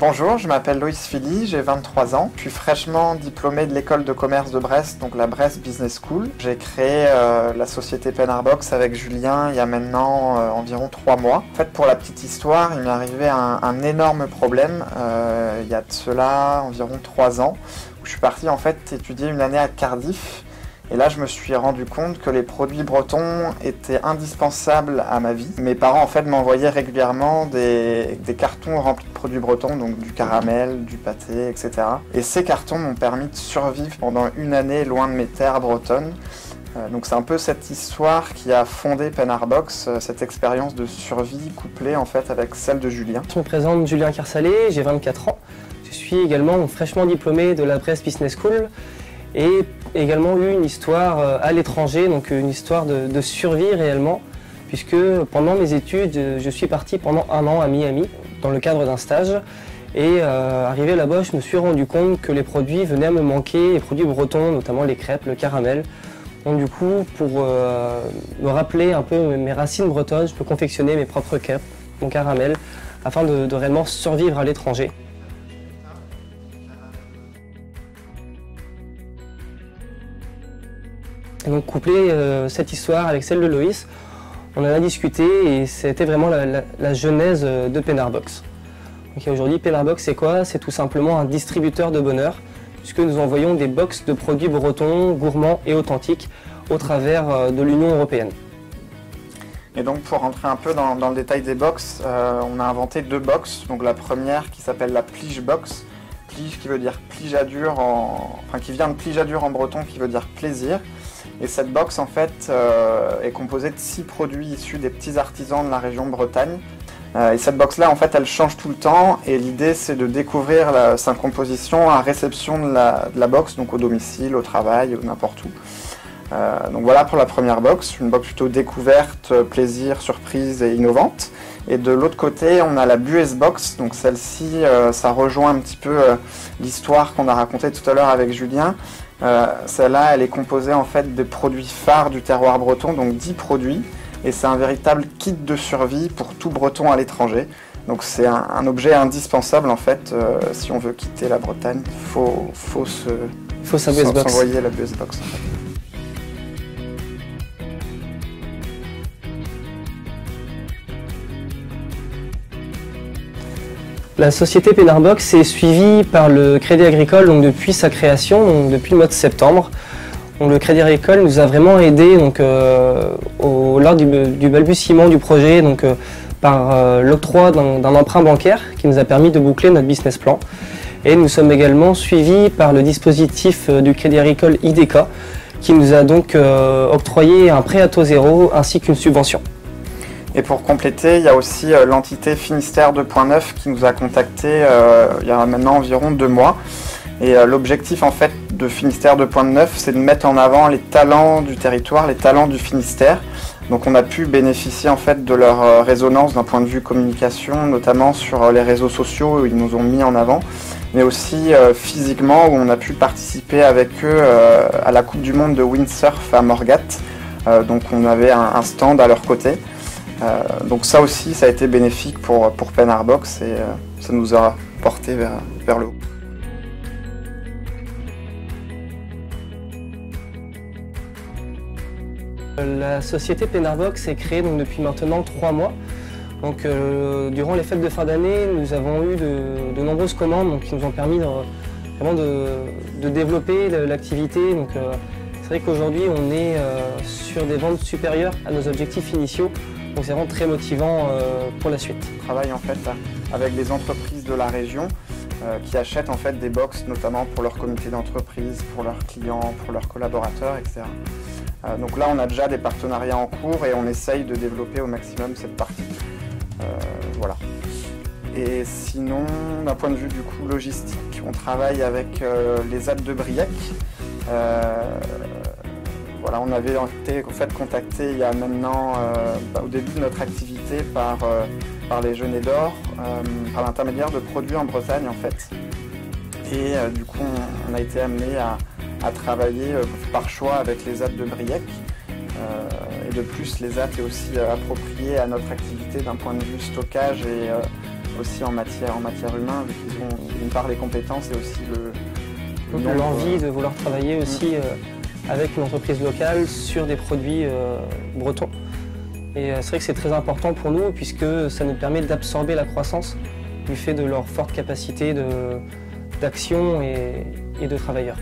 Bonjour, je m'appelle Loïs Philly, j'ai 23 ans. Je suis fraîchement diplômé de l'école de commerce de Brest, donc la Brest Business School. J'ai créé la société Penarbox avec Julien il y a maintenant environ 3 mois. En fait, pour la petite histoire, il m'est arrivé un énorme problème il y a de cela environ 3 ans, où je suis parti en fait étudier une année à Cardiff. Et là, je me suis rendu compte que les produits bretons étaient indispensables à ma vie. Mes parents, en fait, m'envoyaient régulièrement des cartons remplis de produits bretons, donc du caramel, du pâté, etc. Et ces cartons m'ont permis de survivre pendant une année loin de mes terres bretonnes. Donc c'est un peu cette histoire qui a fondé Penarbox, cette expérience de survie couplée en fait avec celle de Julien. Je me présente Julien Carsalé, j'ai 24 ans. Je suis également fraîchement diplômé de la Brest Business School. Et également eu une histoire à l'étranger, donc une histoire de survie réellement, puisque pendant mes études, je suis parti pendant 1 an à Miami, dans le cadre d'un stage. Et arrivé là-bas, je me suis rendu compte que les produits venaient à me manquer, les produits bretons, notamment les crêpes, le caramel. Donc du coup, pour me rappeler un peu mes racines bretonnes, je peux confectionner mes propres crêpes, mon caramel, afin de réellement survivre à l'étranger. Et donc coupler cette histoire avec celle de Loïs, on en a discuté et c'était vraiment la genèse de Penarbox. Aujourd'hui, Penarbox c'est quoi? C'est tout simplement un distributeur de bonheur, puisque nous envoyons des box de produits bretons, gourmands et authentiques au travers de l'Union européenne. Et donc pour rentrer un peu dans le détail des box, on a inventé 2 box. Donc la première qui s'appelle la Plige Box, Plige qui veut dire plijadur qui vient de plijadur en breton qui veut dire plaisir. Et cette box en fait est composée de 6 produits issus des petits artisans de la région Bretagne. Et cette box là en fait elle change tout le temps et l'idée c'est de découvrir sa composition à réception de la box, donc au domicile, au travail, n'importe où. Donc voilà pour la première box, une box plutôt découverte, plaisir, surprise et innovante. Et de l'autre côté on a la Buez Box, donc celle-ci ça rejoint un petit peu l'histoire qu'on a racontée tout à l'heure avec Julien. Celle-là elle est composée en fait des produits phares du terroir breton, donc 10 produits, et c'est un véritable kit de survie pour tout breton à l'étranger. Donc c'est un objet indispensable en fait, si on veut quitter la Bretagne, faut s'envoyer la Buez Box en fait. La société Penarbox est suivie par le Crédit Agricole donc depuis sa création, donc depuis le mois de septembre. Donc le Crédit Agricole nous a vraiment aidé lors du balbutiement du projet par l'octroi d'un emprunt bancaire qui nous a permis de boucler notre business plan. Et nous sommes également suivis par le dispositif du Crédit Agricole IDK qui nous a donc octroyé un prêt à taux zéro ainsi qu'une subvention. Et pour compléter, il y a aussi l'entité Finistère 2.9 qui nous a contactés il y a maintenant environ 2 mois. Et l'objectif en fait de Finistère 2.9, c'est de mettre en avant les talents du territoire, les talents du Finistère. Donc on a pu bénéficier en fait de leur résonance d'un point de vue communication, notamment sur les réseaux sociaux où ils nous ont mis en avant, mais aussi physiquement où on a pu participer avec eux à la Coupe du Monde de windsurf à Morgat. Donc on avait un stand à leur côté. Donc ça aussi, ça a été bénéfique pour Penarbox et ça nous a porté vers le haut. La société Penarbox est créée depuis maintenant 3 mois. Donc, durant les fêtes de fin d'année, nous avons eu de nombreuses commandes qui nous ont permis vraiment de développer l'activité. C'est vrai qu'aujourd'hui, on est sur des ventes supérieures à nos objectifs initiaux. Donc c'est vraiment très motivant pour la suite. On travaille en fait avec des entreprises de la région qui achètent en fait des box notamment pour leur comité d'entreprise, pour leurs clients, pour leurs collaborateurs, etc. Donc là on a déjà des partenariats en cours et on essaye de développer au maximum cette partie. Voilà. Et sinon, d'un point de vue du coup logistique, on travaille avec les ZAD de Briec. Voilà, on avait été en fait contacté il y a maintenant, au début de notre activité par les Genêts d'Or, par l'intermédiaire de produits en Bretagne en fait. Et du coup, on a été amené à travailler par choix avec les ZAD de Briec. Et de plus, les ZAD est aussi approprié à notre activité d'un point de vue stockage aussi en matière humaine, vu qu'ils ont d'une part les compétences et aussi l'envie de vouloir travailler aussi avec une entreprise locale sur des produits bretons. Et c'est vrai que c'est très important pour nous puisque ça nous permet d'absorber la croissance du fait de leur forte capacité d'action et de travailleurs.